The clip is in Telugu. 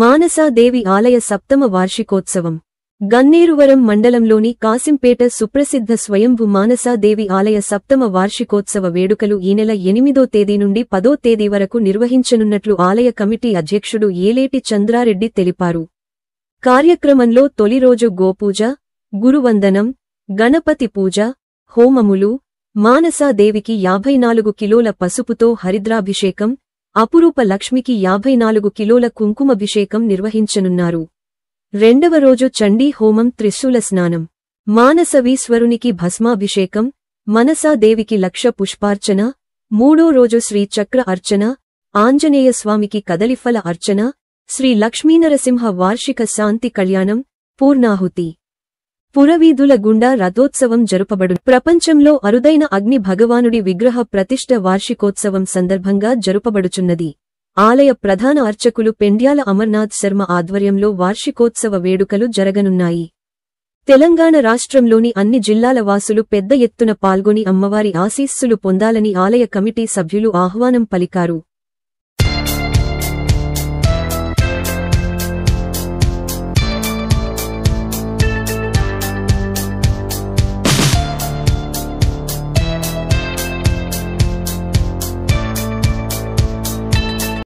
మానసాదేవి ఆలయ సప్తమ వార్షికోత్సవం గన్నేరువరం మండలంలోని కాసింపేట సుప్రసిద్ధ స్వయంభు మానసాదేవి ఆలయ సప్తమ వార్షికోత్సవ వేడుకలు ఈ నెల 8వ తేదీ నుండి 10వ తేదీ వరకు నిర్వహించనున్నట్లు ఆలయ కమిటీ అధ్యక్షుడు ఏలేటి చంద్రారెడ్డి తెలిపారు. కార్యక్రమంలో తొలి రోజు గోపూజ, గురువందనం, గణపతి పూజ, హోమములు, మానసాదేవికి 54 కిలోల పసుపుతో హరిద్రాభిషేకం, అపురూప లక్ష్మికి 54 కిలోల కుంకుమభిషేకం నిర్వహించనున్నారు. రెండవ రోజు చండీ హోమం, త్రిశూల స్నానం, మానసవీశ్వరునికి భస్మాభిషేకం, మనసాదేవికి లక్ష పుష్పార్చన, మూడో రోజు శ్రీ చక్ర అర్చన, ఆంజనేయస్వామికి కదలిఫల అర్చన, శ్రీ లక్ష్మీనరసింహ వార్షిక శాంతి కళ్యాణం, పూర్ణాహుతి. పురవీధుల గుండా రథోత్సవం జరుపబడు. ప్రపంచంలో అరుదైన అగ్ని భగవానుడి విగ్రహ ప్రతిష్ఠ వార్షికోత్సవం సందర్భంగా జరుపబడుచున్నది. ఆలయ ప్రధాన అర్చకులు పెండ్యాల అమర్నాథ్ శర్మ ఆధ్వర్యంలో వార్షికోత్సవ వేడుకలు జరగనున్నాయి. తెలంగాణ రాష్ట్రంలోని అన్ని జిల్లాల వాసులు పెద్ద ఎత్తున పాల్గొని అమ్మవారి ఆశీస్సులు పొందాలని ఆలయ కమిటీ సభ్యులు ఆహ్వానం పలికారు.